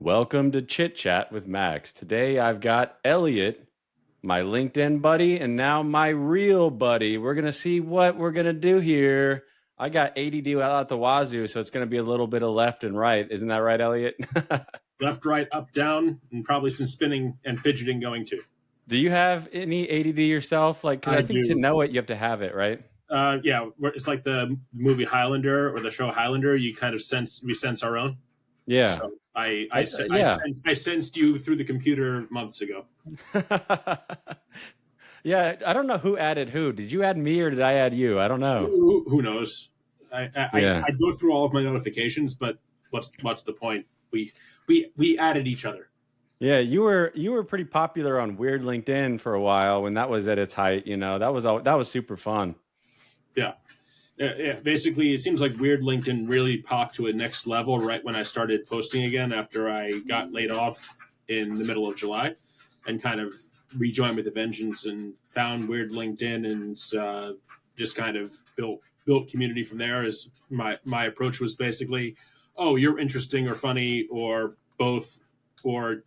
Welcome to Chit Chat with Max. Today I've got Elliot, my LinkedIn buddy, and now my real buddy. We're going to see what we're going to do here. I got ADD out the wazoo, so it's going to be a little bit of left and right. Isn't that right, Elliot? Left, right, up, down, and probably some spinning and fidgeting going too. Do you have any ADD yourself? Because I I think to do. know it, you have to have it, right? Yeah, it's like the movie Highlander or the show Highlander. You kind of we sense our own. Yeah. So I I, I, sen- I, yeah. sensed, I sensed you through the computer months ago. Yeah, I don't know who added who. Did you add me or did I add you? I don't know. Who knows? Yeah. I go through all of my notifications, but what's the point? We added each other. Yeah, you were pretty popular on Weird LinkedIn for a while when that was at its height. That was super fun. Yeah. Yeah, basically, it seems like Weird LinkedIn really popped to a next level right when I started posting again after I got laid off in the middle of July, and kind of rejoined with a vengeance and found Weird LinkedIn and just kind of built community from there. As my approach was basically, oh, you're interesting or funny or both, or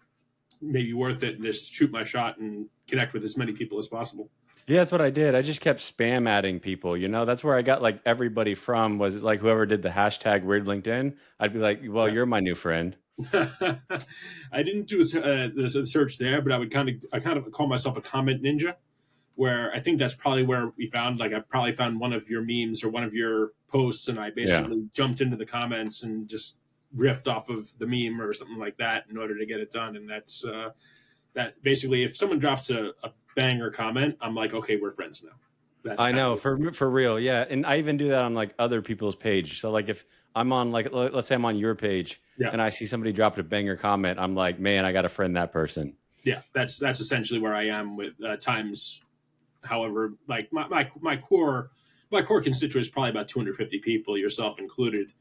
maybe worth it, and just shoot my shot and connect with as many people as possible. Yeah, that's what I did. I just kept spam adding people. That's where I got like everybody from was like whoever did the hashtag Weird LinkedIn. I'd be like, well, Yeah. you're my new friend. I didn't do a search there, but I kind of call myself a comment ninja, where I think that's probably where we found, like, I probably found one of your memes or one of your posts, and I Yeah. basically jumped into the comments and just riffed off of the meme or something like that in order to get it done. And that's that basically, if someone drops a banger comment, I'm like, okay, we're friends now. That's I kind know of for real. Yeah. And I even do that on like other people's page. So like if I'm on like let's say I'm on your page yeah. and I see somebody dropped a banger comment, I'm like, man, I got to friend that person. Yeah, that's essentially where I am with times. However, like my core constituent is probably about 250 people, yourself included,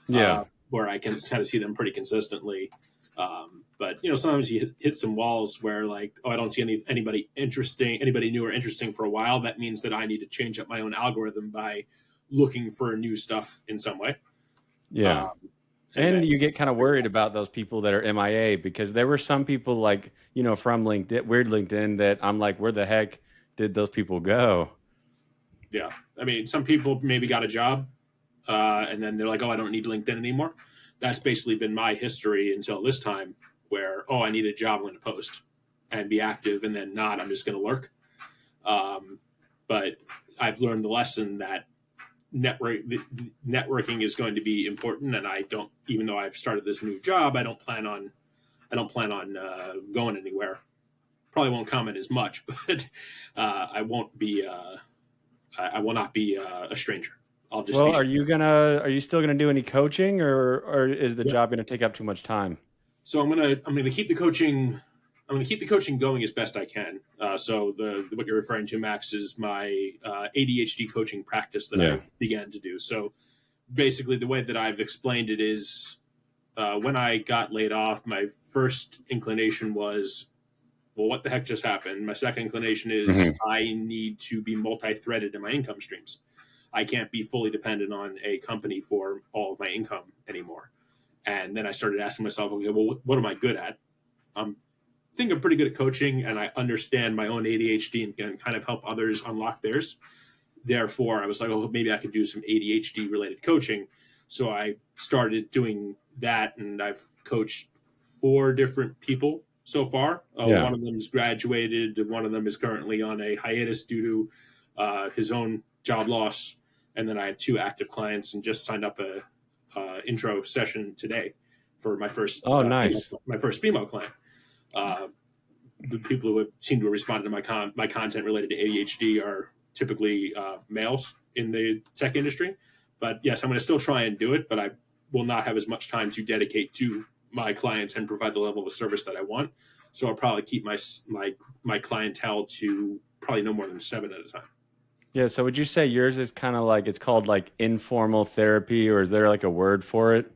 Yeah. where I can kind of see them pretty consistently. But sometimes you hit some walls where, like, oh, I don't see anybody interesting, anybody new or interesting for a while. That means that I need to change up my own algorithm by looking for new stuff in some way. Yeah. And And then you get kind of worried about those people that are MIA because there were some people like, from LinkedIn, Weird LinkedIn that I'm like, where the heck did those people go? yeah, I mean, some people maybe got a job, and then they're like, oh, I don't need LinkedIn anymore. That's basically been my history until this time, where, oh, I need a job, I'm going to post and be active, and then not, I'm just going to lurk. But I've learned the lesson that networking is going to be important, and I don't, even though I've started this new job, I don't plan on going anywhere. Probably won't comment as much, but I won't be. I will not be a stranger. I'll just Well, be. are you still gonna do any coaching or is the Yeah. job gonna take up too much time? So I'm gonna keep the coaching. I'm going to keep the coaching going as best I can. So what you're referring to, Max, is my ADHD coaching practice that Yeah. I began to do. So basically, the way that I've explained it is, when I got laid off, my first inclination was, well, what the heck just happened? My second inclination is, Hmm. I need to be multi-threaded in my income streams. I can't be fully dependent on a company for all of my income anymore. And then I started asking myself, okay, well, what am I good at? I think I'm pretty good at coaching, and I understand my own ADHD and can kind of help others unlock theirs. Therefore, I was like, oh, maybe I could do some ADHD related coaching. So I started doing that, and I've coached 4 different people so far. Yeah. One of them is graduated. One of them is currently on a hiatus due to his own job loss. And then I have 2 active clients, and just signed up a intro session today for Oh, nice. my first female client. Uh, the people who seem to have responded to my content related to ADHD are typically males in the tech industry. But yes, I'm going to still try and do it, but I will not have as much time to dedicate to my clients and provide the level of service that I want. So I'll probably keep my clientele to probably no more than 7 at a time. Yeah. So would you say yours is kind of like it's called like informal therapy, or is there like a word for it?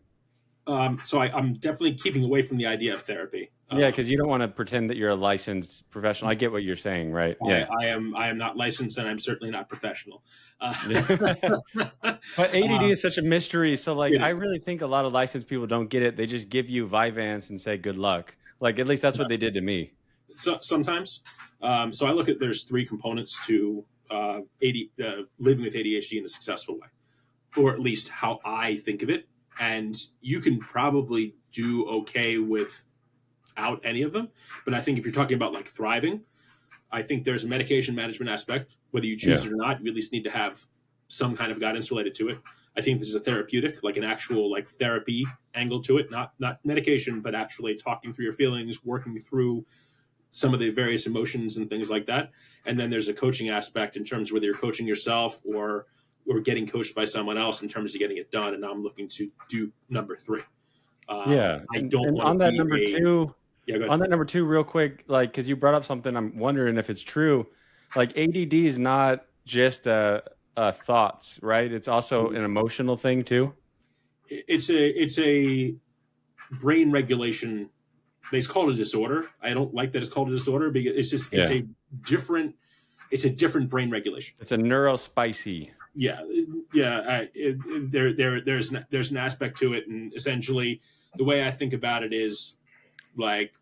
So I'm definitely keeping away from the idea of therapy. Yeah, because you don't want to pretend that you're a licensed professional. I get what you're saying, right? Yeah. I am not licensed, and I'm certainly not professional. But ADD is such a mystery. So, like, It I is. really think a lot of licensed people don't get it. They just give you Vyvanse and say good luck. Like, at least that's what they did to me. So sometimes, so I look at there's three components to living with ADHD in a successful way, or at least how I think of it. And you can probably do okay without any of them. But I think if you're talking about like thriving, I think there's a medication management aspect. Whether you choose Yeah. it or not, you at least need to have some kind of guidance related to it. I think there's a therapeutic, like an actual like therapy angle to it, not medication, but actually talking through your feelings, working through some of the various emotions and things like that. And then there's a coaching aspect in terms of whether you're coaching yourself or getting coached by someone else in terms of getting it done. And now I'm looking to do number three. Yeah. I don't And want to on that be number two, yeah. Go ahead. on that number two, real quick, like, because you brought up something, I'm wondering if it's true. Like, ADD is not just thoughts, right? It's also an emotional thing too. It's a brain regulation. They call it a disorder. I don't like that it's called a disorder because Yeah. different it's a different brain regulation. It's a neurospicy. Yeah, yeah. There's an aspect to it, and essentially, the way I think about it is like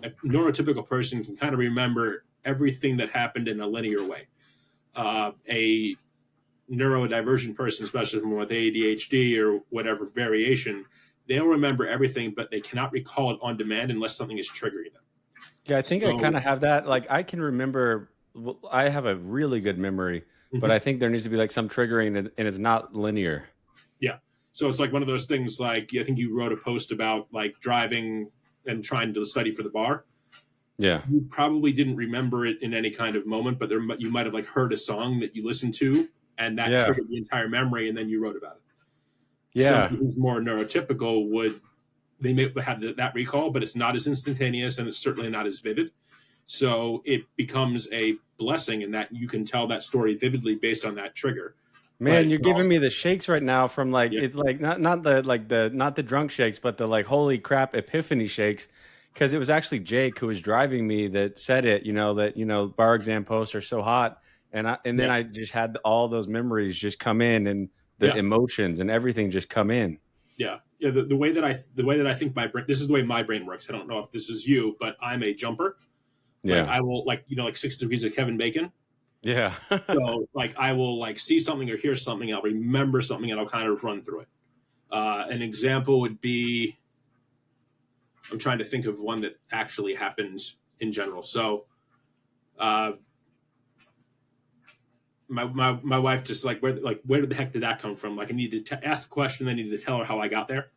a neurotypical person can kind of remember everything that happened in a linear way. A neurodivergent person, especially someone with ADHD or whatever variation, they'll remember everything, but they cannot recall it on demand unless something is triggering them. Yeah, I think I So, kind of have that. Like, I can remember, well, I have a really good memory, but mhm, I think there needs to be like some triggering, and it's not linear. yeah. So it's like one of those things. Like I think you wrote a post about like driving and trying to study for the bar. Yeah. You probably didn't remember it in any kind of moment, but you might have like heard a song that you listened to, and that Yeah. triggered the entire memory, and then you wrote about it. Yeah. Somebody who's more neurotypical would they may have that recall, but it's not as instantaneous and it's certainly not as vivid. So it becomes a blessing in that you can tell that story vividly based on that trigger. But Man, it you're can giving also, me the shakes right now from like yeah, it's like not the drunk shakes, but the like holy crap epiphany shakes. Because it was actually Jake who was driving me that said it, that bar exam posts are so hot. And then yeah, I just had all those memories just come in, and the yeah, emotions and everything just come in. yeah, yeah. The way that I think my brain, this is the way my brain works. I don't know if this is you, but I'm a jumper. Like Yeah. I will like 6 degrees of Kevin Bacon. Yeah. So like I will like see something or hear something, I'll remember something, and I'll kind of run through it. An example would be I'm trying to think of one that actually happened in general. So uh, my wife just where the heck did that come from? Like I needed to ask the question, I needed to tell her how I got there.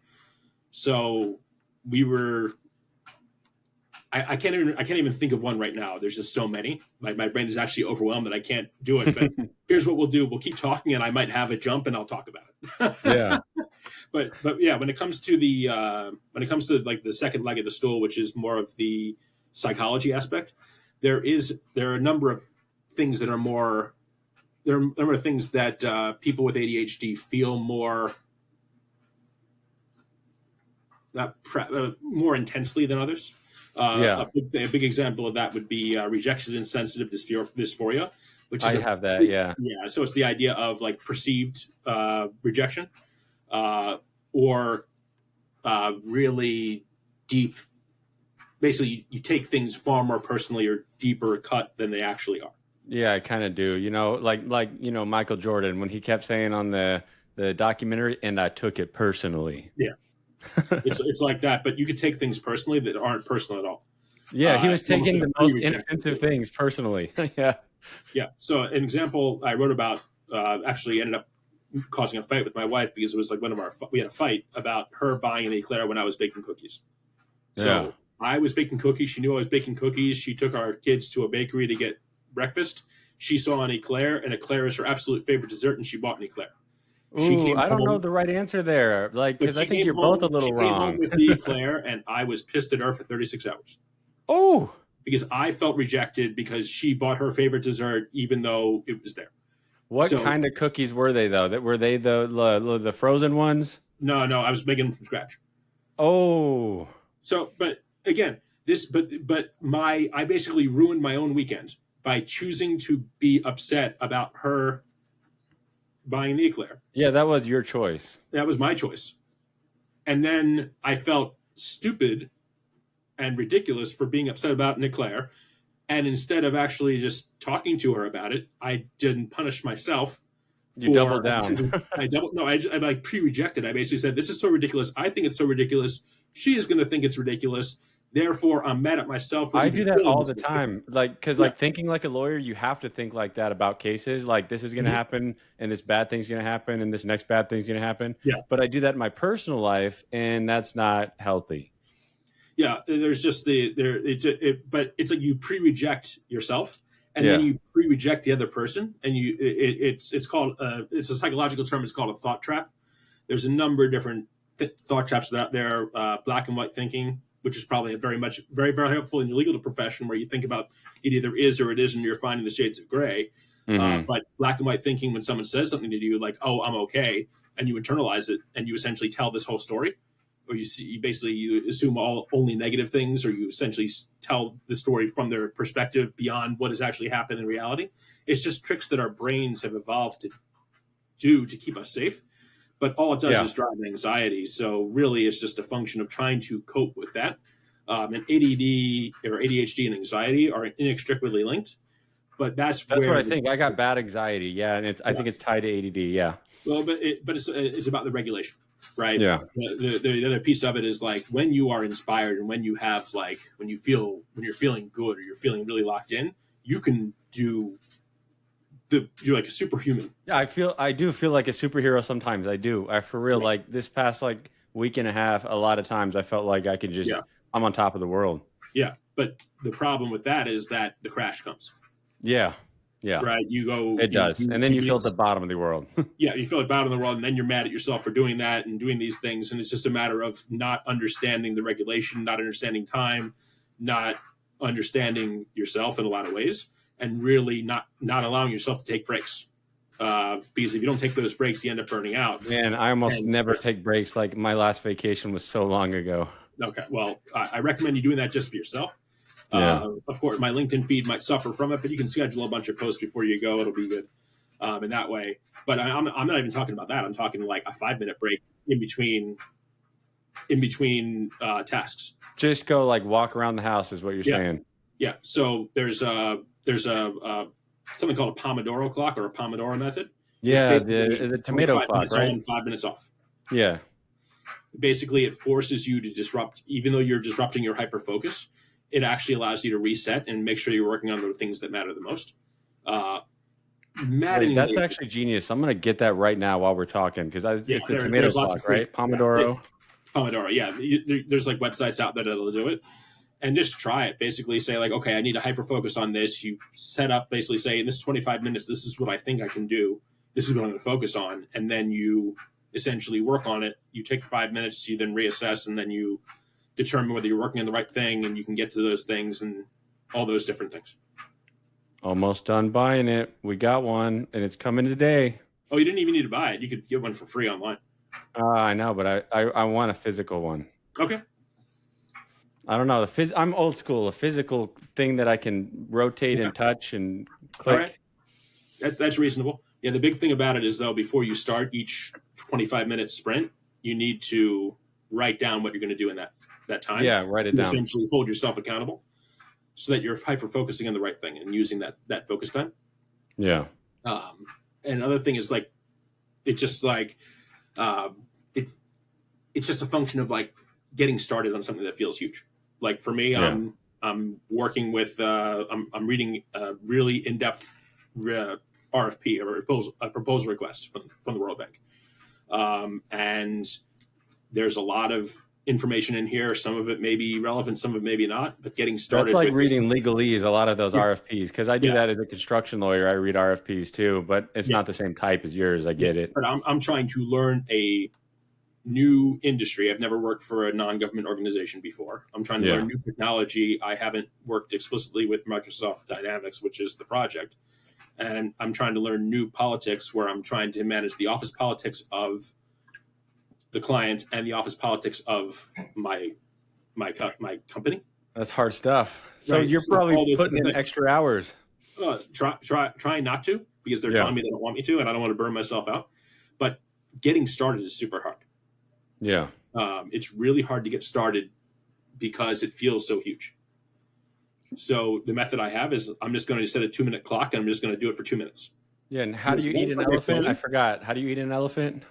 So we were I can't even think of one right now. There's just so many. My brain is actually overwhelmed that I can't do it. But here's what we'll do: we'll keep talking, and I might have a jump, and I'll talk about Yeah. it. but yeah, when it comes to like the second leg of the stool, which is more of the psychology aspect, there are a number of things that are more there are a number of things that people with ADHD feel more intensely than others. Yeah. A big example of that would be rejection insensitive dysphoria, which I is have that. Yeah. yeah. So it's the idea of like perceived rejection uh, or really deep. Basically, you take things far more personally or deeper cut than they actually are. Yeah, I kind of do. Like Michael Jordan when he kept saying on the documentary, and I took it personally. Yeah, it's like that, but you could take things personally that aren't personal at all. Yeah, he was It's almost taking like a the most pre-rejection inoffensive state. things personally. Yeah. Yeah. So an example I wrote about actually ended up causing a fight with my wife because it was like we had a fight about her buying an eclair when I was baking cookies. Yeah. So I was baking cookies. She knew I was baking cookies. She took our kids to a bakery to get breakfast. She saw an eclair, and eclair is her absolute favorite dessert, and she bought an eclair. She Ooh, came I don't know home, the right answer there. Like, but because I think you're both a she little came home wrong. with the eclair, and I was pissed at her for 36 hours Oh, because I felt rejected because she bought her favorite dessert even though it was there. what So kind of cookies were they though? That were they the frozen ones? no, I was making them from scratch. Oh, So, but again, I basically ruined my own weekend by choosing to be upset about her buying the eclair. Yeah, that was your choice. That was my choice. And then I felt stupid and ridiculous for being upset about an eclair. And instead of actually just talking to her about it, I didn't punish myself You doubled for a down. decision. I like pre-rejected. I basically said, this is so ridiculous. I think it's so ridiculous. She is going to think it's ridiculous. Therefore, I'm mad at myself for I even do that feeling all this the way. time. Like, because Yeah. like thinking like a lawyer, you have to think like that about cases. Like, this is going to Mhm. happen, and this bad thing's going to happen, and this next bad thing's going to happen. Yeah. But I do that in my personal life, and that's not healthy. Yeah, there's just but it's like you pre-reject yourself, and then Yeah. you pre-reject the other person, and it's called it's a psychological term. It's called a thought trap. There's a number of different thought traps out there. Black and white thinking, which is probably very helpful in your legal profession, where you think about it either is or it isn't. You're finding the shades of gray. Hmm. But black and white thinking, when someone says something to you like, "Oh, I'm okay," and you internalize it, and you essentially tell this whole story, or you assume only negative things, or you essentially tell the story from their perspective beyond what has actually happened in reality. It's just tricks that our brains have evolved to do to keep us safe, but all it does Yeah. is drive anxiety. So really, it's just a function of trying to cope with that. And ADD or ADHD and anxiety are inextricably linked, but that's That's what where I think. I got bad anxiety. Yeah, and I yeah. think it's tied to ADD. Yeah. Well, but it's about the regulation, right? Yeah. The other piece of it is like when you are inspired and when you have like when you're feeling good or you're feeling really locked in, you can you're like a superhuman. Yeah, I do feel like a superhero sometimes. I do. I for real, Yeah, like this past like week and a half, a lot of times I felt like I could yeah, just I'm on top of the world. yeah. But the problem with that is that the crash comes, Yeah. Yeah. right? You go, It does. And then you you meet feel at the bottom of the world. yeah, you feel like bad in the world, and then you're mad at yourself for doing that and doing these things, and it's just a matter of not understanding the regulation, not understanding time, not understanding yourself in a lot of ways, and really not allowing yourself to take breaks. Because if you don't take those breaks, you end up burning out. Man, I almost And never take breaks. Like my last vacation was so long ago. okay, well, I recommend you doing that just for yourself. Yeah. Of course, my LinkedIn feed might suffer from it, but you can schedule a bunch of posts before you go. It'll be good. In that way. But I'm not even talking about that. I'm talking like a 5 minute break in between tasks. Just go like walk around the house is what you're Yeah, saying. yeah. So there's something called a Pomodoro clock or a Pomodoro method. It's Yeah, basically the tomato 25 clock, minutes right? on, 5 minutes off. Yeah. Basically, it forces you to disrupt, even though you're disrupting your hyper focus. It actually allows you to reset and make sure you're working on the things that matter the most. Uh, Wait, that's maddeningly, actually genius. I'm gonna get that right now while we're talking because yeah. it's the tomato There's lots of clock, free. right? Yeah, Pomodoro. Pomodoro, yeah. There's like websites out there that'll do it, and just try it. Basically, say like, okay, I need to hyper focus on this. You set up, basically say, in this 25 minutes, this is what I think I can do. This is what I'm going to focus on, and then you essentially work on it. You take 5 minutes, you then reassess, and then you determine whether you're working on the right thing, and you can get to those things and all those different things. Almost done buying it. We got one, and it's coming today. Oh, you didn't even need to buy it. You could get one for free online. I know, but I want a physical one. Okay. I don't know. I'm old school. A physical thing that I can rotate Yeah. and touch and All right. click. That's reasonable. Yeah, the big thing about it is, though, before you start each 25-minute sprint, you need to write down what you're going to do in that time. Yeah, write it You down. essentially hold yourself accountable so that you're hyper focusing on the right thing and using that focus time. Yeah. And another thing is like it's just like uh, it it's just a function of like getting started on something that feels huge. Like for me, Yeah. I'm working with I'm reading a really in depth RFP or a proposal request from the World Bank, and there's a lot of information in here. Some of it may be relevant, some of it maybe not. But getting started That's like with reading legalese, a lot of those yeah, RFPs, because I do yeah, that as a construction lawyer. I read RFPs too, but it's yeah, not the same type as yours. I yeah. get it. But I'm trying to learn a new industry. I've never worked for a non-government organization before. I'm trying to Yeah. learn new technology. I haven't worked explicitly with Microsoft Dynamics, which is the project. And I'm trying to learn new politics where I'm trying to manage the office politics of the client and the office politics of my company. That's hard stuff. So right? you're It's probably all those putting different in things. extra hours. Trying not to because they're Yeah. telling me they don't want me to, and I don't want to burn myself out. But getting started is super hard. Yeah. It's really hard to get started because it feels so huge. So the method I have is I'm just going to set a 2 minute clock and I'm just going to do it for 2 minutes. Yeah. And how do Because you eat once an I get elephant? I going, forgot. How do you eat an elephant?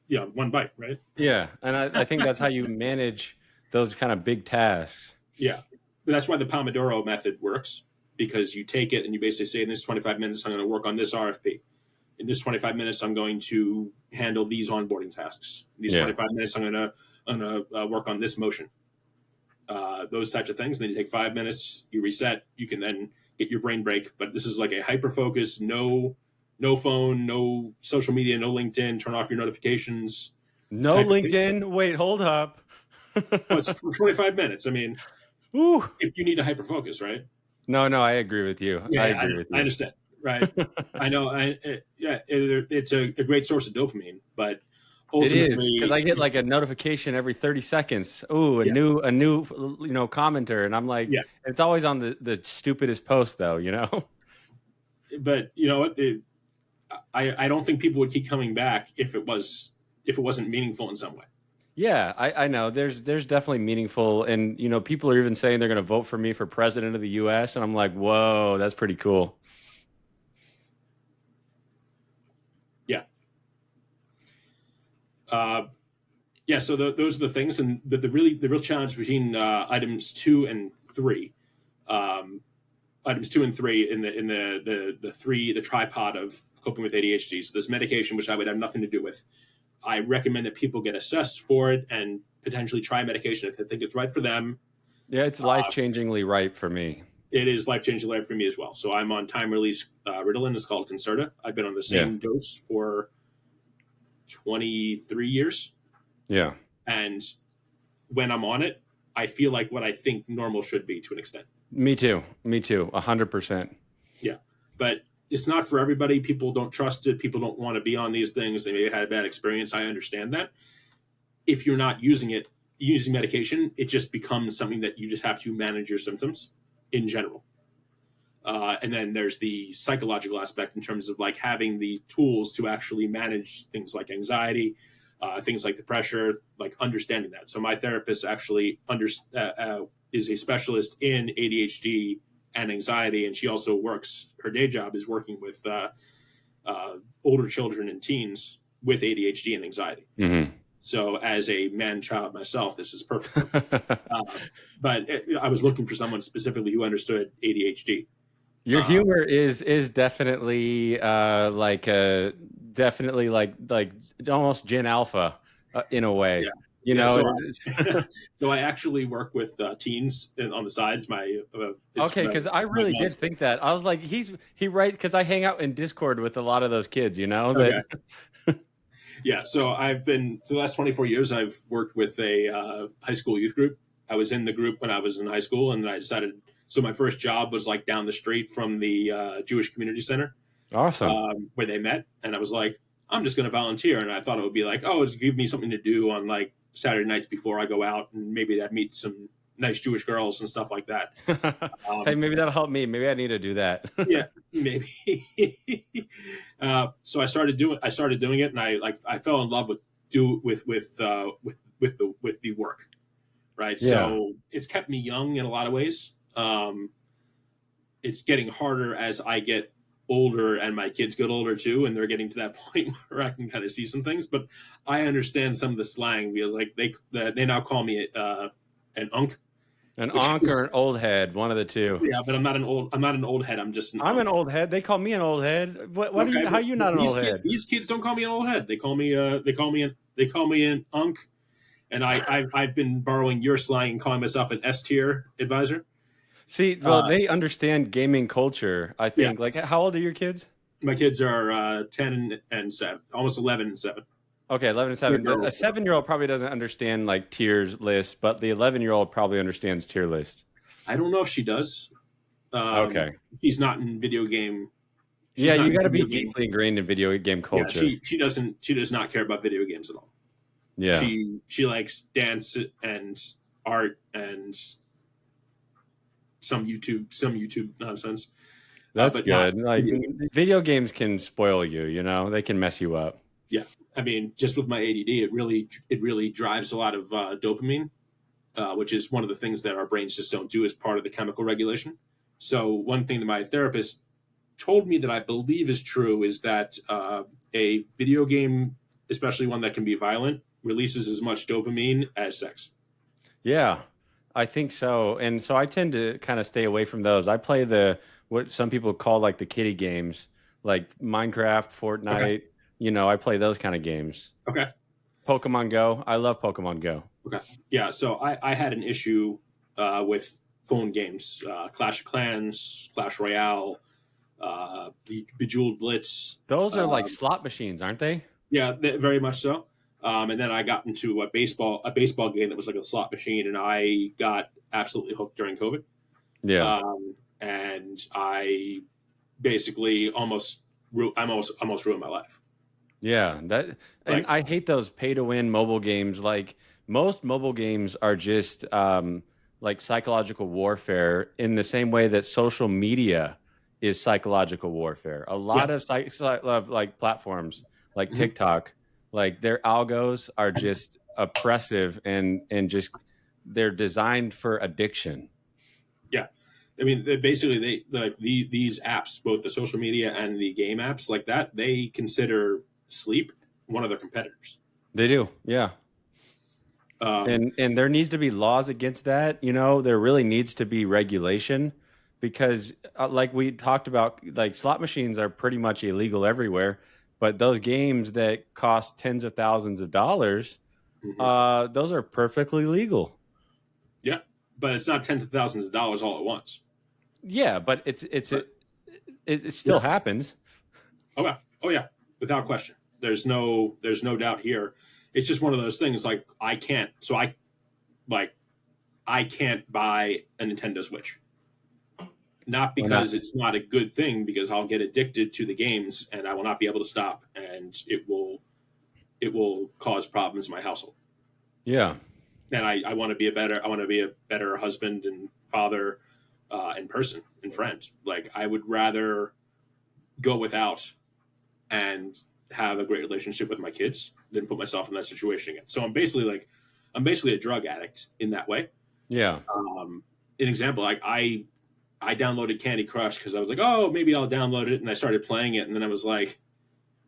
yeah, one bite, right? Yeah. And I think that's how you manage those kind of big tasks. Yeah. But that's why the Pomodoro method works because you take it and you basically say, in this 25 minutes, I'm going to work on this RFP. In this 25 minutes, I'm going to handle these onboarding tasks. In these Yeah. 25 minutes, I'm going to work on this motion. Those types of things. And then you take 5 minutes, you reset. You can then get your brain break. But this is like a hyper focus, no phone, no social media, no LinkedIn. Turn off your notifications. No Type of thing. LinkedIn. Wait, hold up. Well, it's for 25 minutes. I mean, Ooh. if you need a hyper focus, right? No, I agree with you. Yeah, I yeah, agree with I you. understand. Right. I know. It's a great source of dopamine, but It is because I ultimately, get like a notification every 30 seconds. Ooh, a yeah, new commenter, and I'm like, yeah. it's always on the stupidest post though, you know. But you know what? I don't think people would keep coming back if it wasn't meaningful in some way. Yeah, I know. There's definitely meaningful, and people are even saying they're going to vote for me for president of the U.S., and I'm like, whoa, that's pretty cool. Yeah. Yeah. So those are the things, and the real challenge between items 2 and 3, um, items 2 and 3 in the tripod of coping with ADHD. So this medication, which I would have nothing to do with, I recommend that people get assessed for it and potentially try medication if they think it's right for them. Yeah, it's life-changingly right for me. It is life changing life for me as well. So I'm on time release Ritalin. It's called Concerta. I've been on the Yeah, same dose for 23 years. yeah, And when I'm on it, I feel like what I think normal should be to an extent. me too, 100%. Yeah. But it's not for everybody. People don't trust it. People don't want to be on these things. They may have had a bad experience. I understand that. If you're not using medication, it just becomes something that you just have to manage your symptoms in general. And then there's the psychological aspect in terms of like having the tools to actually manage things like anxiety, things like the pressure, like understanding that. So my therapist actually is a specialist in ADHD and anxiety, and she also works. Her day job is working with older children and teens with ADHD and anxiety. Mm-hmm. So as a man child myself, this is perfect. But I was looking for someone specifically who understood ADHD. Your humor is definitely definitely like almost Gen Alpha in a way. Yeah. You Yeah, know, so I actually work with teens on the sides. okay, because I really did think that. I was like, he writes because I hang out in Discord with a lot of those kids. You know that. Okay. Yeah, so I've been for the last 24 years. I've worked with a high school youth group. I was in the group when I was in high school, and I decided. So my first job was like down the street from the Jewish Community Center, Awesome. where they met, and I was like, I'm just going to volunteer, and I thought it would be like, oh, it's give me something to do on like Saturday nights before I go out, and maybe I'd meet some nice Jewish girls and stuff like that. Hey, maybe that'll help me. Maybe I need to do that. Yeah, maybe. So I started doing it, and I fell in love with the work, right? Yeah. So it's kept me young in a lot of ways. It's getting harder as I get older and my kids get older too, and they're getting to that point where I can kind of see some things. But I understand some of the slang because like they now call me an unk. An onk or an old head, one of the two. Yeah, but I'm not an old head. I'm just I'm an old head. They call me an old head. What okay, do you? How are you not an old head? These kids don't call me an old head. They call me an unk. And I've been borrowing your slang and calling myself an S tier advisor. See, well, they understand gaming culture. I think. Yeah. Like, how old are your kids? My kids are 10 and 7, almost 11 and 7. Okay, 11 and 7. A 7-year-old probably doesn't understand like tiers lists, but the 11-year-old probably understands tier lists. I don't know if she does. Okay. She's not in video game. Yeah, you got to be deeply ingrained in video game culture. Yeah, she does not care about video games at all. Yeah. She likes dance and art and some YouTube nonsense, That's but not good. Like video games. video games can spoil you, you know, they can mess you up. Yeah, I mean, just with my ADD, it really drives a lot of dopamine, which is one of the things that our brains just don't do as part of the chemical regulation. So one thing that my therapist told me that I believe is true is that a video game, especially one that can be violent, releases as much dopamine as sex. Yeah, I think so. And so I tend to kind of stay away from those. I play the what some people call like the kiddie games, like Minecraft, Okay. Fortnite. You know, I play those kind of games. Okay. Pokemon Go. I love Pokemon Go. Okay. Yeah. So I had an issue with phone games, Clash of Clans, Clash Royale, Bejeweled Blitz. Those are like Um, slot machines, aren't they? yeah, very much so. And then I got into a baseball game that was like a slot machine, and I got absolutely hooked during COVID. Yeah. And I basically almost ruined my life. Yeah, that and Like, I hate those pay to win mobile games. Like most mobile games are just like psychological warfare in the same way that social media is psychological warfare. A yeah, lot of of like platforms like hmm TikTok, like their algos are just oppressive and just they're designed for addiction. yeah. I mean, basically, these apps, both the social media and the game apps, like that, they consider sleep one of their competitors. They do. Yeah. Um, And there needs to be laws against that. You know, there really needs to be regulation because, like we talked about, like slot machines are pretty much illegal everywhere. But those games that cost tens of thousands of dollars, mhm. those are perfectly legal. Yeah, but it's not tens of thousands of dollars all at once. Yeah, but Right. it still Yeah. happens. Oh yeah. Oh yeah. Without question. There's no doubt here. It's just one of those things. Like I can't. So like I can't buy a Nintendo Switch. Not Why not? because it's not a good thing, because I'll get addicted to the games and I will not be able to stop, and it will cause problems in my household. Yeah, And I want to be a better husband and father, and person and friend. Like I would rather go without and have a great relationship with my kids than put myself in that situation again. So I'm basically a drug addict in that way. yeah. An example, like I downloaded Candy Crush because I was like, oh, maybe I'll download it, and I started playing it, and then I was like,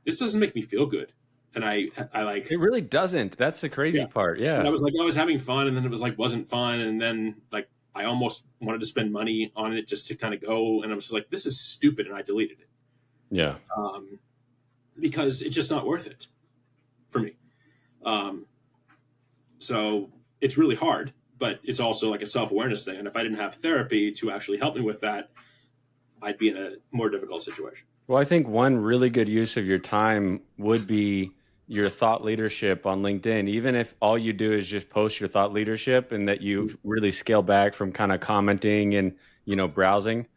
this doesn't make me feel good, and I It like, really doesn't. That's the yeah, crazy part. and I Yeah, was like, I was having fun, and then it was like wasn't fun, and then like I almost wanted to spend money on it just to kind of go, and I was like, this is stupid, and I deleted it, yeah. um, because it's just not worth it for me. Um, so it's really hard, but it's also like a self awareness thing, and if I didn't have therapy to actually help me with that, I'd be in a more difficult situation. Well, I think one really good use of your time would be your thought leadership on LinkedIn. Even if all you do is just post your thought leadership and that you really scale back from kind of commenting and, you know, browsing,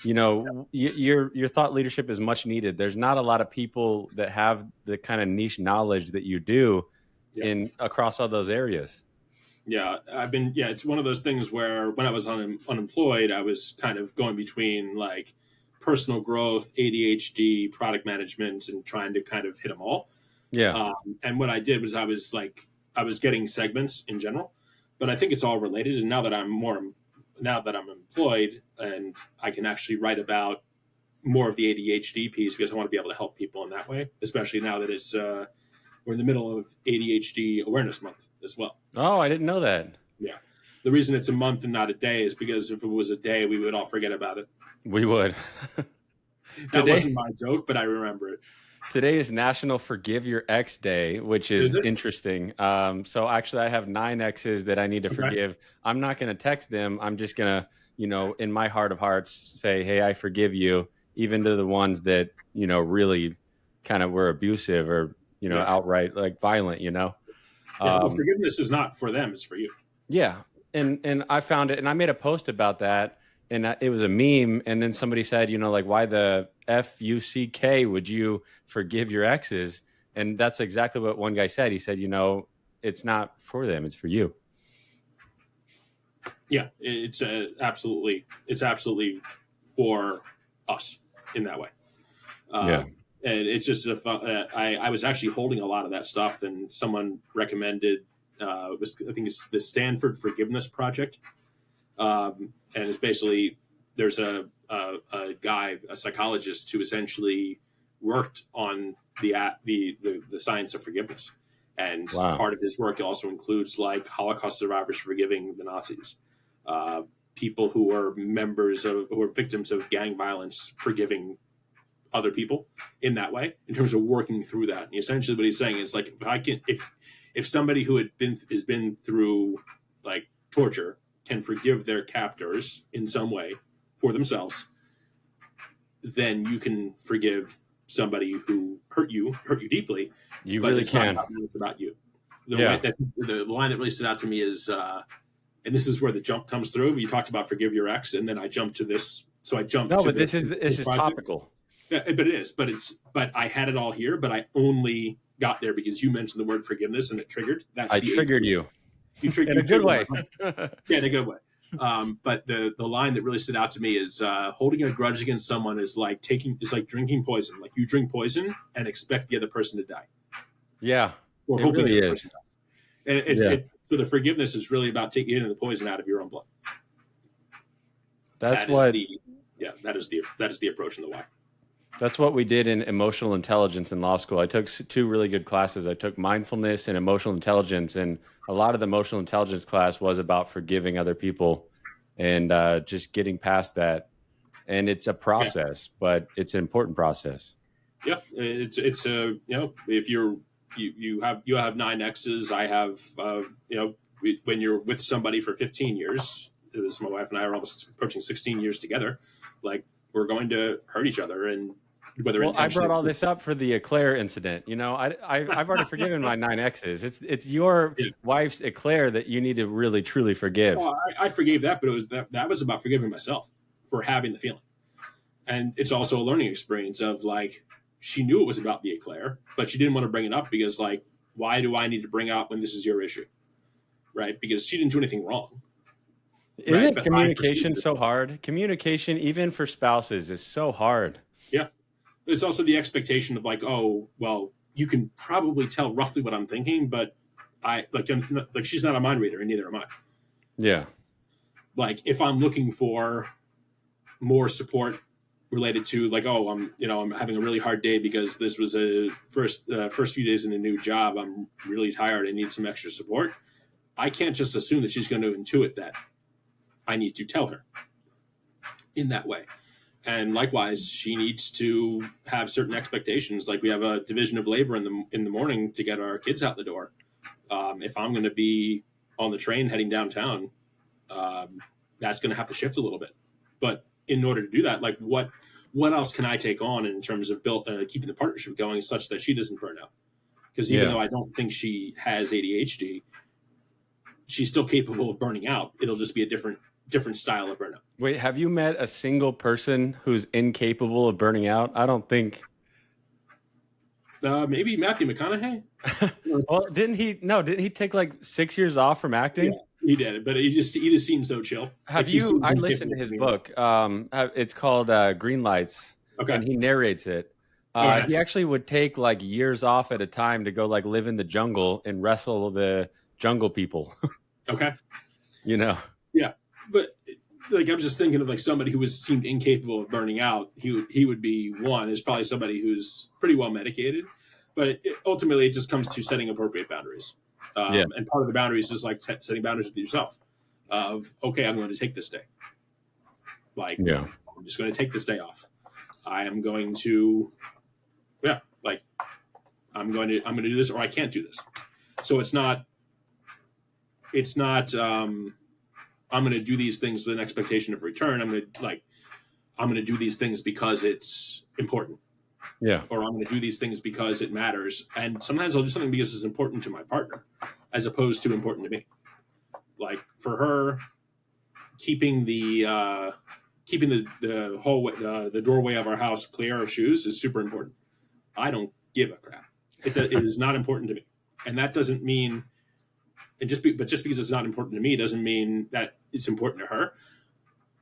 you know, your thought leadership is much needed. There's not a lot of people that have the kind of niche knowledge that you do Yeah. in across all those areas. Yeah, it's one of those things where when I was unemployed, I was kind of going between like personal growth, ADHD, product management, and trying to kind of hit them all. Yeah. And what I did was I was getting segments in general, but I think it's all related. And now that I'm employed and I can actually write about more of the ADHD piece because I want to be able to help people in that way, especially now that we're in the middle of ADHD Awareness Month as well. Oh, I didn't know that. Yeah. The reason it's a month and not a day is because if it was a day, we would all forget about it. We would. That Today wasn't my joke, but I remember it. Today is National Forgive Your Ex Day, which Is is it? interesting. So actually, I have 9 exes that I need to Okay. forgive. I'm not going to text them. I'm just going to, you know, in my heart of hearts, say, "Hey, I forgive you," even to the ones that you know really kind of were abusive or you know Yeah. outright like violent. You know, Yeah. Well, um, forgiveness is not for them, it's for you. yeah, and I found it, and I made a post about that, and it was a meme, and then somebody said, you know, like why the fuck would you forgive your exes? And that's exactly what one guy said. He said, you know, it's not for them, it's for you. Yeah, it's absolutely for us in that way. Yeah. And it's just I was actually holding a lot of that stuff, and someone recommended I think it's the Stanford Forgiveness Project, and it's basically there's a guy, a psychologist, who essentially worked on the science of forgiveness, and Wow. part of his work also includes like Holocaust survivors forgiving the Nazis, uh, people who are victims of gang violence forgiving other people in that way in terms of working through that. And essentially, what he's saying is like if somebody who has been through like torture can forgive their captors in some way for themselves, then you can forgive somebody who hurt you deeply, You but really it's not can. about you, it's about you. Yeah. The line that really stood out to me is, and this is where the jump comes through. You talked about forgive your ex, and then I jumped to this. So I jumped No, to but this, this this is project. topical. Yeah, but it is. But I had it all here, but I only got there because you mentioned the word forgiveness and it triggered. That's I the triggered ADD. you in You a good triggered my way. brain. Yeah, in a good way. But the line that really stood out to me is holding a grudge against someone is like drinking poison. Like you drink poison and expect the other person to die, Yeah, or it hoping the really other is. person dies. And Yeah. so the forgiveness is really about taking the poison out of your own blood. That's That is what the that is the approach and the why. That's what we did in emotional intelligence in law school. I took two really good classes. I took mindfulness and emotional intelligence, and a lot of the emotional intelligence class was about forgiving other people and just getting past that. And it's a Yeah, process, but it's an important process. yeah. It's a if you have nine exes, I have when you're with somebody for 15 years, this my wife and I are almost approaching 16 years together. Like we're going to hurt each other, and whether Well, I brought intentionally. all this up for the eclair incident. You know, I've already forgiven my nine exes. It's your Yeah. wife's eclair that you need to really truly forgive. Well, I forgave that, but that was about forgiving myself for having the feeling. And it's also a learning experience of like she knew it was about the eclair, but she didn't want to bring it up because like why do I need to bring up when this is your issue, right? Because she didn't do anything wrong, right? Isn't But I perceived communication it as so wrong. hard? Communication, even for spouses, is so hard. Yeah, it's also the expectation of like, oh well, you can probably tell roughly what I'm thinking, but like she's not a mind reader, and neither am I. Yeah. Like if I'm looking for more support related to like I'm having a really hard day because this was a first few days in a new job, I'm really tired, I need some extra support, I can't just assume that she's going to intuit that. I need to tell her in that way, and likewise she needs to have certain expectations. Like we have a division of labor in the morning to get our kids out the door. If I'm going to be on the train heading downtown, um, that's going to have to shift a little bit. But in order to do that, like what else can I take on in terms of keeping the partnership going such that she doesn't burn out? Because even Yeah. though I don't think she has ADHD, she's still capable of burning out. It'll just be a different style of burnout. Wait, have you met a single person who's incapable of burning out? I don't think. Maybe Matthew McConaughey. Well, didn't he take like 6 years off from Yeah, acting? he did, but he just seems so chill. Like Have he you? seems I listened incapable to of his being that. book. It's called Green Lights, and Okay. he narrates it. Oh, He nice. actually would take like years off at a time to go like live in the jungle and wrestle the jungle people. Okay. You know? Yeah, but like I'm just thinking of like somebody who was seemed incapable of burning out. He would be one is probably somebody who's pretty well medicated, but ultimately it just comes to setting appropriate boundaries. Yeah. And part of the boundaries is like setting boundaries with yourself. Of okay, I'm going to take this day. Like Yeah. I'm just going to take this day off. I am going to like I'm going to do this or I can't do this. So it's not I'm going to do these things with an expectation of return. I'm going to do these things because it's important, Yeah. or I'm going to do these things because it matters. And sometimes I'll do something because it's important to my partner, as opposed to important to me. Like for her, keeping the hallway, the doorway of our house clear of shoes is super important. I don't give a crap. It is not important to me, and that doesn't mean And but just because it's not important to me doesn't mean that it's important to her.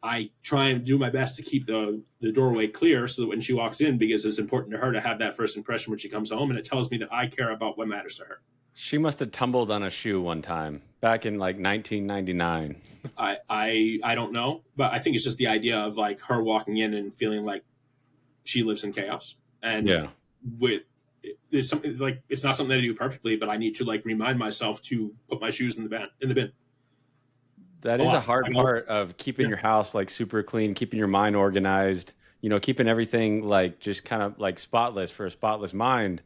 I try and do my best to keep the doorway clear so that when she walks in, because it's important to her to have that first impression when she comes home, and it tells me that I care about what matters to her. She must have tumbled on a shoe one time back in like 1999. I don't know, but I think it's just the idea of like her walking in and feeling like she lives in chaos, and Yeah. with it's something like it's not something that I do perfectly, but I need to like remind myself to put my shoes in the bin That a is a lot. hard part of keeping Yeah, your house like super clean, keeping your mind organized, keeping everything like just kind of like spotless for a spotless mind.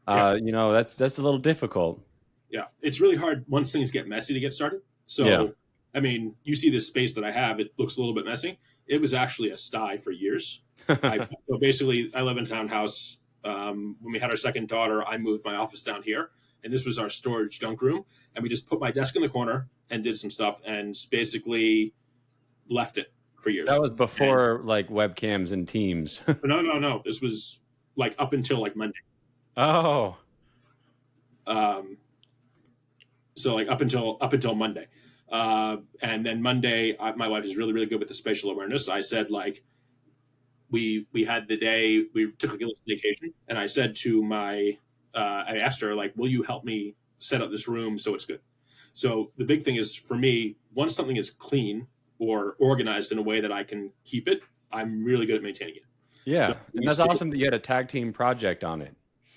yeah, That's a little difficult. yeah. It's really hard once things get messy to get started. Yeah. So, I mean, you see this space that I have; it looks a little bit messy. It was actually a sty for years. So basically, I live in a townhouse. When we had our second daughter, I moved my office down here, and this was our storage junk room. And we just put my desk in the corner and did some stuff, and basically left it for That years. was And before like webcams and Teams. no, no, no. This was like up until like Monday. Oh, Um, so like up until Monday, and then Monday, my wife is really really good with the spatial awareness. I said like we had the day we took a vacation, and I said to I asked her like, will you help me set up this room so it's good? So the big thing is for me, once something is clean or organized in a way that I can keep it, I'm really good at maintaining it. So yeah. we And that's stayed, awesome that you had a tag team project on it.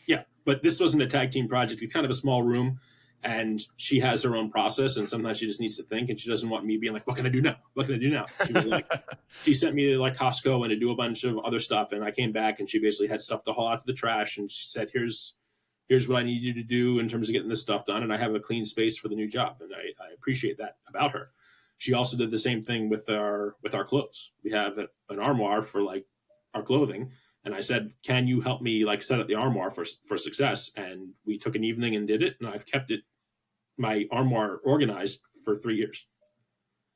yeah, but this wasn't a tag team project. It's kind of a small room, and she has her own process, and sometimes she just needs to think, and she doesn't want me being like, "What can I do now? What can I do now?" She was like, she sent me to like Costco and to do a bunch of other stuff, and I came back, and she basically had stuff to haul out to the trash, and she said, "Here's what I need you to do in terms of getting this stuff done," and I have a clean space for the new job, and I appreciate that about her. She also did the same thing with our clothes. We have an armoire for like our clothing, and I said, "Can you help me like set up the armoire for success?" And we took an evening and did it, and I've kept it my armoire organized for 3 years.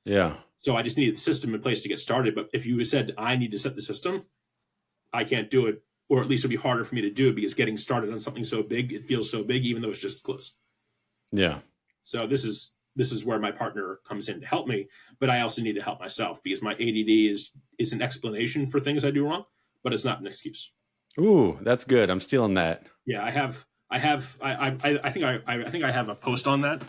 Yeah. So I just needed the system in place to get started. But if you said I need to set the system, I can't do it, or at least it'll be harder for me to do it because getting started on something so big, it feels so big, even though it's just close. Yeah. So this is where my partner comes in to help me, but I also need to help myself because my ADD is an explanation for things I do wrong, but it's not an excuse. Ooh, that's good. I'm stealing that. Yeah, I think I have a post on that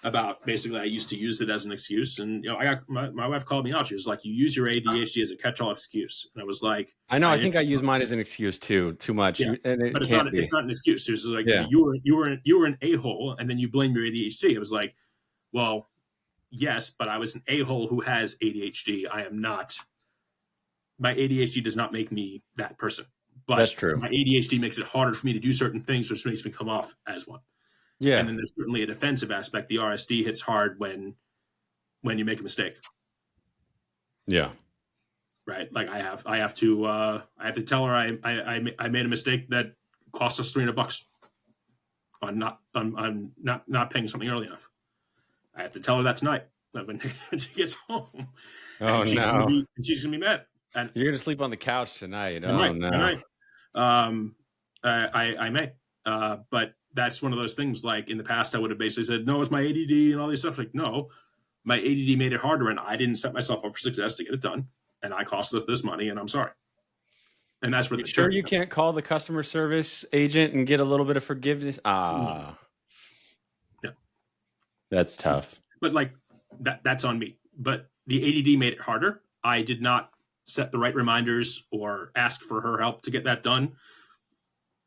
about basically I used to use it as an excuse, and I got my wife called me out. She was like, "You use your ADHD as a catch-all excuse," and I was like, I know. "I I think just I use mine as an excuse too much, yeah." and it But can't be. it's not an excuse. She was like, Yeah. you were an a hole, and then you blame your ADHD. I was like, well, yes, but I was an a hole who has ADHD. I am not. My ADHD does not make me that person, That's but true. my ADHD makes it harder for me to do certain things, which makes me come off as one. Yeah. And then there's certainly a defensive aspect. The RSD hits hard when you make a mistake, Yeah. right? Like I have to tell her I made a mistake that cost us $300 on not paying something early enough. I have to tell her that tonight when she gets home, Oh and no. she's gonna be mad. And You're gonna sleep on the couch tonight. I Oh might, I no. might, I may, but that's one of those things. Like in the past, I would have basically said, "No, it's my ADD and all these stuff." Like, no, my ADD made it harder, and I didn't set myself up for success to get it done, and I cost us this money, and I'm sorry. And that's where You the sure tyranny you comes can't call the customer service agent and get a little bit of forgiveness? in. No, Ah, no. that's tough. But like that's on me. But the ADD made it harder. I did not set the right reminders or ask for her help to get that done,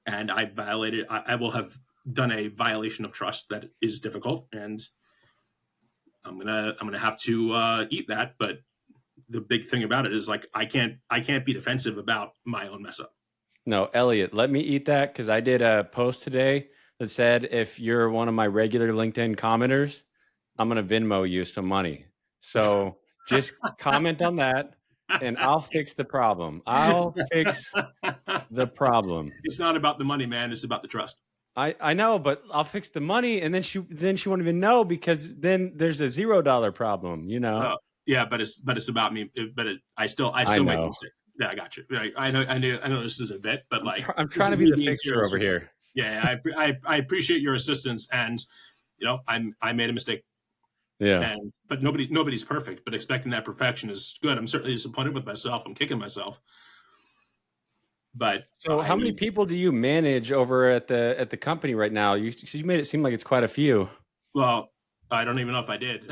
and I violated. I will have done a violation of trust that is difficult, and I'm gonna have to eat that. But the big thing about it is like I can't be defensive about my own mess up. No, Elliot, let me eat that because I did a post today that said if you're one of my regular LinkedIn commenters, I'm gonna Venmo you some money. So just comment on that and I'll fix the problem. I'll fix the problem. It's not about the money, man. It's about the trust. I know, but I'll fix the money and then she won't even know because then there's a $0 problem, Yeah, but it's about me. I I still made the know. mistake. Yeah, I got you. I know this is a bit, but like I'm this trying to is be me the being fixer serious over with you. here. Yeah, I appreciate your assistance, and I made a mistake, Yeah. but nobody's perfect. But expecting that perfection is good. I'm certainly disappointed with myself. I'm kicking myself, but So how many people do you manage over at the company right now? You made it seem like it's quite a few. well, I don't even know if I did.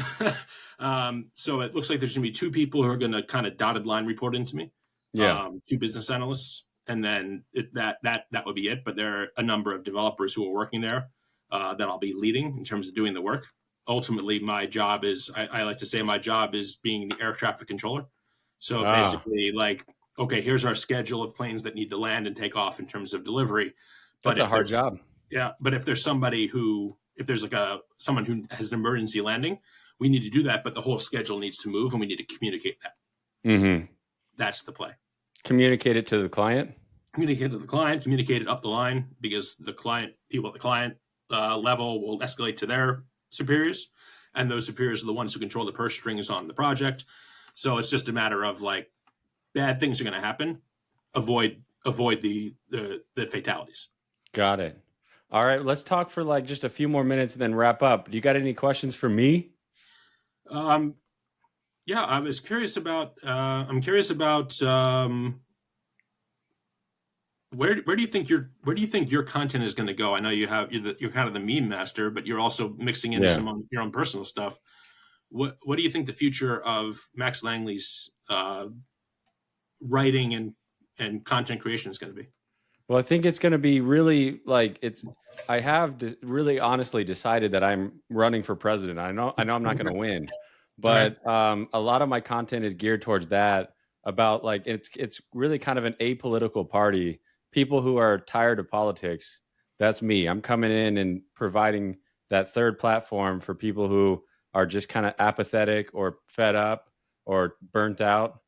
So it looks like there's going to be two people who are going to kind of dotted line report into me, Yeah. two business analysts, and then that would be it. But there are a number of developers who are working there that I'll be leading in terms of doing the work. Ultimately, my job is I like to say my job is being the air traffic controller. So Ah, basically, like, okay, here's our schedule of planes that need to land and take off in terms of delivery. But that's a if hard there's job. yeah, but if there's somebody who if there's like someone who has an emergency landing, we need to do that, but the whole schedule needs to move and we need to communicate that. Hmm. That's the play. Communicate it to the client. Communicate to the client, communicate it up the line because the client, people at the client level will escalate to their superiors, and those superiors are the ones who control the purse strings on the project. So it's just a matter of like bad things are going to happen. Avoid the fatalities. Got it. All right, let's talk for like just a few more minutes and then wrap up. Do you got any questions for me? Um, yeah, I was curious about. I'm curious about where do you think your content is going to go? I know you're kind of the meme master, but you're also mixing in Yeah. some on your own personal stuff. What do you think the future of Max Langley's writing and content creation is going to be? Well, I think it's going to be really like it's. I have really honestly decided that I'm running for president. I know I'm not going to win, Okay. but a lot of my content is geared towards that. About like it's really kind of an apolitical party. People who are tired of politics. That's me. I'm coming in and providing that third platform for people who are just kind of apathetic or fed up or burnt out,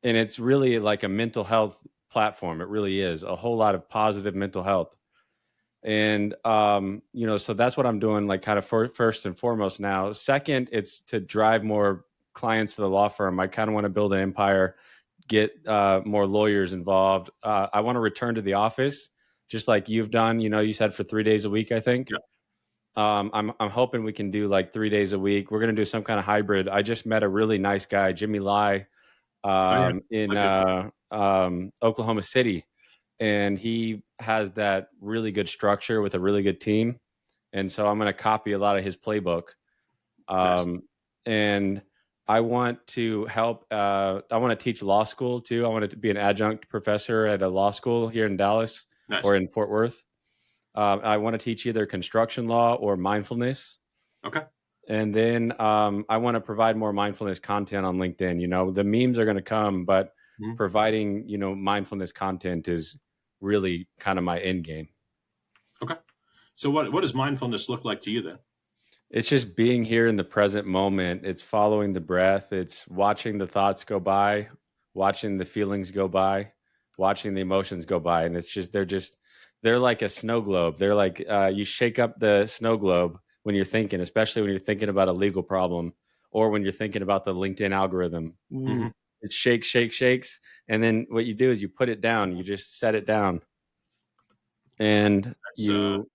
and it's really like a mental health platform. It really is a whole lot of positive mental health. And so that's what I'm doing, like kind of first and foremost. Now second, it's to drive more clients to the law firm. I kind of want to build an empire, get more lawyers involved. I want to return to the office just like you've done. You said for 3 days a week, I think. Yeah. I'm hoping we can do like 3 days a week. We're going to do some kind of hybrid. I just met a really nice guy, Jimmy Lai, Oh yeah. in Okay. Oklahoma City, and he has that really good structure with a really good team. And so I'm going to copy a lot of his playbook. Nice. Um, and I want to help. I want to teach law school too. I want to be an adjunct professor at a law school here in Dallas Nice. or in Fort Worth. I want to teach either construction law or mindfulness. Okay. And then I want to provide more mindfulness content on LinkedIn. The memes are going to come, but Mhm. providing, mindfulness content is really kind of my end game. Okay. So what does mindfulness look like to you then? It's just being here in the present moment. It's following the breath. It's watching the thoughts go by, watching the feelings go by, watching the emotions go by. And it's they're like a snow globe. They're like, you shake up the snow globe when you're thinking, especially when you're thinking about a legal problem or when you're thinking about the LinkedIn algorithm. Mm-hmm. Ooh, it shakes, shakes, shakes. And then what you do is you put it down, you just set it down and That's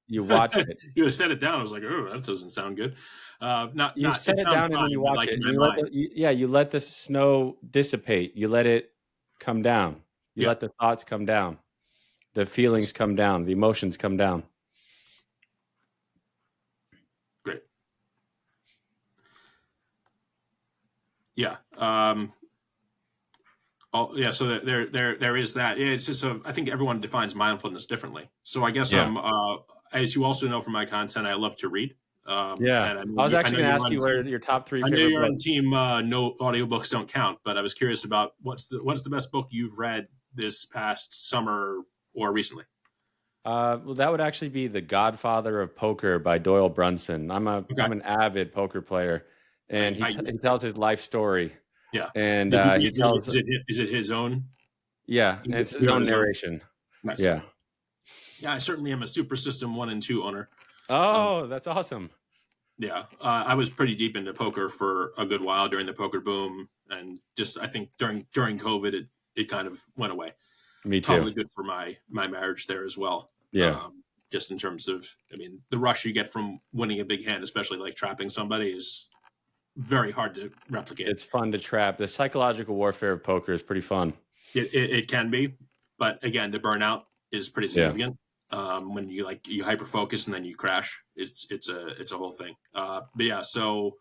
you watch it. you set it down. I was like, oh, that doesn't sound good. You It set it sounds down and then fine, you but watch like it, in and my you let mind. you let the snow dissipate. You let it come down. You Yeah, let the thoughts come down, the feelings that's come down, the emotions come down. great. Yeah. Yeah. So there is that. Yeah, it's just I think everyone defines mindfulness differently. So I guess Yeah, as you also know from my content, I love to read. yeah. And I was I know actually going to you're ask on you what are team. your top three I know favorite you're on books. team. No audiobooks don't count, but I was curious about what's the best book you've read this past summer or recently. Well, that would actually be The Godfather of Poker by Doyle Brunson. Okay. I'm an avid poker player, and I he used tells his life story, Yeah. and he Is tells it his own? yeah, and He it's his wrote own his own. narration. Nice. Yeah. Yeah, I certainly am a Super System 1 and 2 owner. Um, Oh, that's awesome. yeah, I was pretty deep into poker for a good while during the poker boom, and just I think during COVID, it kind of went away. Me too. Probably good for my marriage there as well. Yeah. just in terms of, I mean, the rush you get from winning a big hand, especially like trapping somebody, is very hard to replicate. It's fun to trap. The psychological warfare of poker is pretty fun. It can be, but again, the burnout is pretty Yeah. significant. When you hyper focus and then you crash, it's a whole thing. But yeah, so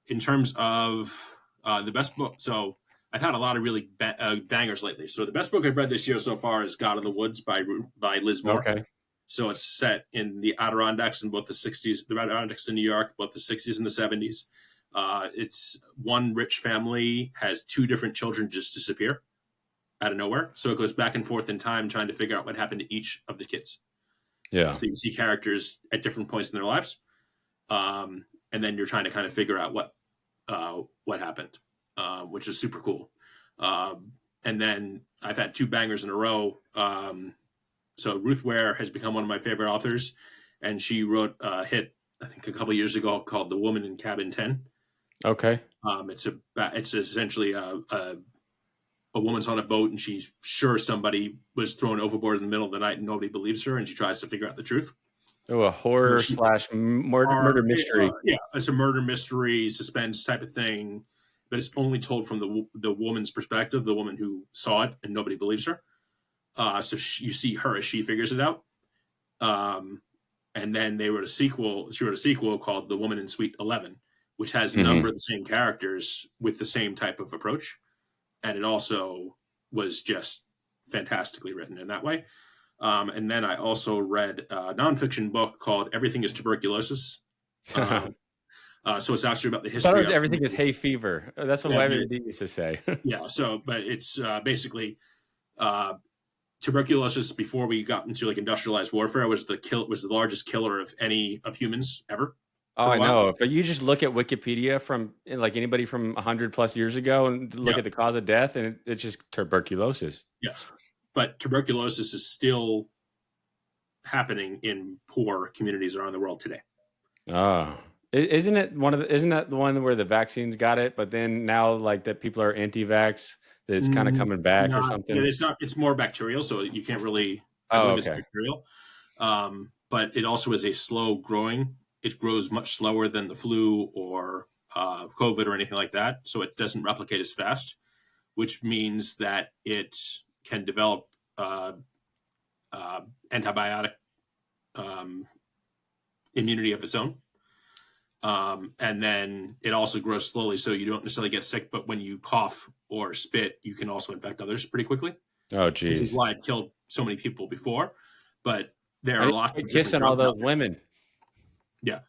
in terms of the best book, so I've had a lot of really bangers lately. So the best book I've read this year so far is God of the Woods by Liz Moore. Okay. So it's set in the Adirondacks in both the 60s, the Adirondacks in New York, both the 60s and the 70s. It's one rich family has two different children just disappear out of nowhere. So it goes back and forth in time trying to figure out what happened to each of the kids. Yeah. So you see characters at different points in their lives. And then you're trying to kind of figure out what happened, which is super cool. And then I've had two bangers in a row. So Ruth Ware has become one of my favorite authors, and she wrote a hit, I think, a couple of years ago called "The Woman in Cabin 10." Okay. It's essentially a woman's on a boat, and she's sure somebody was thrown overboard in the middle of the night, and nobody believes her, and she tries to figure out the truth. Oh, a horror / murder mystery. Yeah, it's a murder mystery, suspense type of thing, but it's only told from the woman's perspective, the woman who saw it, and nobody believes her. So you see her as she figures it out. And then they wrote a sequel. She wrote a sequel called "The Woman in Suite 11," which has a number of the same characters with the same type of approach, and it also was just fantastically written in that way. And then I also read a nonfiction book called "Everything Is Tuberculosis." So it's actually about the history of everything is hay fever. That's what everybody used to say. Yeah. So, but it's basically tuberculosis before we got into like industrialized warfare was the largest killer of humans ever. Oh, I know. But you just look at Wikipedia from like anybody from 100+ years ago and look at the cause of death, and it's just tuberculosis. Yes. But tuberculosis is still happening in poor communities around the world today. Oh, isn't that the one where the vaccines got it, but then now like that people are anti-vax, that it's kind of coming back or something? It's more bacterial, so you can't really. It's bacterial. But it also is a slow growing. It grows much slower than the flu or COVID or anything like that, so it doesn't replicate as fast, which means that it can develop antibiotic immunity of its own. And then it also grows slowly, so you don't necessarily get sick, but when you cough or spit, you can also infect others pretty quickly. Oh, geez. This is why it killed so many people before, but there are lots of different drugs all those women. Yeah,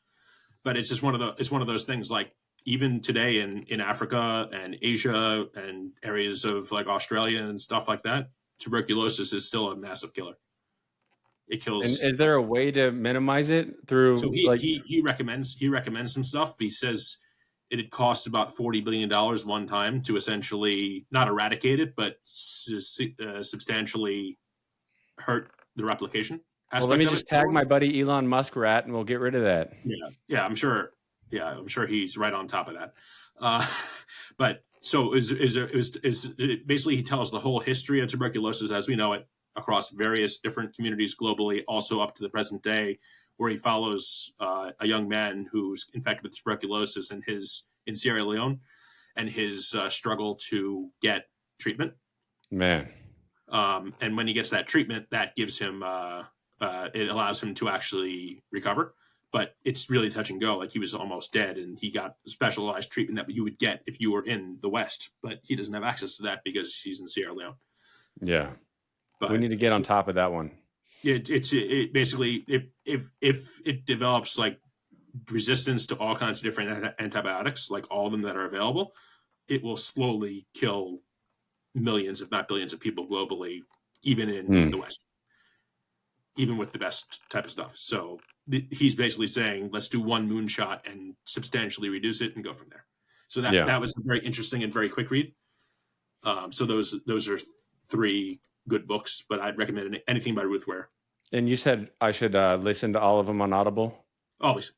but it's just one of those things. Like even today in Africa and Asia and areas of like Australia and stuff like that, tuberculosis is still a massive killer. It kills. And is there a way to minimize it through? So he recommends some stuff. He says it costs about $40 billion one time to essentially not eradicate it, but substantially hurt the replication. Well, let me just tag my buddy Elon Musk rat, and we'll get rid of that. Yeah, I'm sure. Yeah, I'm sure he's right on top of that. But so it basically he tells the whole history of tuberculosis as we know it across various different communities globally, also up to the present day, where he follows a young man who's infected with tuberculosis in Sierra Leone, and his struggle to get treatment. Man. And when he gets that treatment, that gives him it allows him to actually recover. But it's really touch and go. Like he was almost dead, and he got specialized treatment that you would get if you were in the West. But he doesn't have access to that because he's in Sierra Leone. Yeah, but we need to get on top of that one. It basically if it develops like resistance to all kinds of different antibiotics, like all of them that are available, it will slowly kill millions, if not billions, of people globally, even in the West, even with the best type of stuff. So he's basically saying, let's do one moonshot and substantially reduce it and go from there. So that was a very interesting and very quick read. So those are three good books, but I'd recommend anything by Ruth Ware. And you said I should listen to all of them on Audible? Always.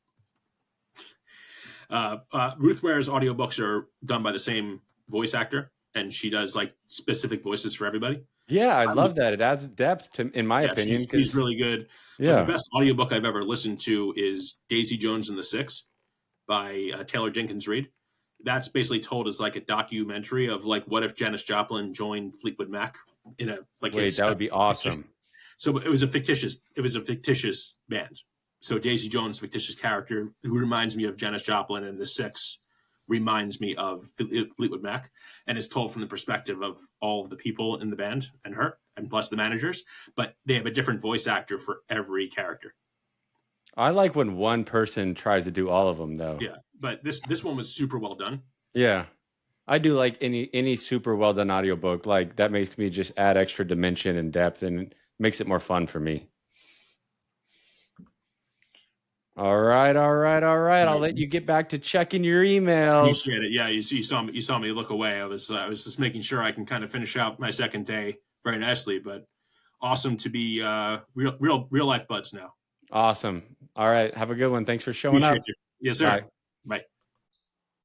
Ruth Ware's audiobooks are done by the same voice actor, and she does like specific voices for everybody. Yeah, I I'm love that. It adds depth to, in my Yeah, opinion, she's because really good. But the yeah. best audiobook I've ever listened to is Daisy Jones and the Six by Taylor Jenkins Reid. That's basically told as like a documentary of like what if Janis Joplin joined Fleetwood Mac in a like Wait, his that would be fictitious. awesome. So it was a fictitious band. So Daisy Jones, fictitious character who reminds me of Janis Joplin, and the Six reminds me of Fleetwood Mac, and is told from the perspective of all of the people in the band and her, and plus the managers. But they have a different voice actor for every character. I like when one person tries to do all of them, though. Yeah, but this one was super well done. Yeah. I do like any super well done audiobook. Like that makes me just add extra dimension and depth and makes it more fun for me. All right, all right, all right. I'll let you get back to checking your emails. Appreciate it. Yeah, you saw me look away. I was just making sure I can kind of finish out my second day very nicely. But awesome to be real life buds now. Awesome. All right. Have a good one. Thanks for showing Appreciate up. you. Yes, sir. Bye. Bye.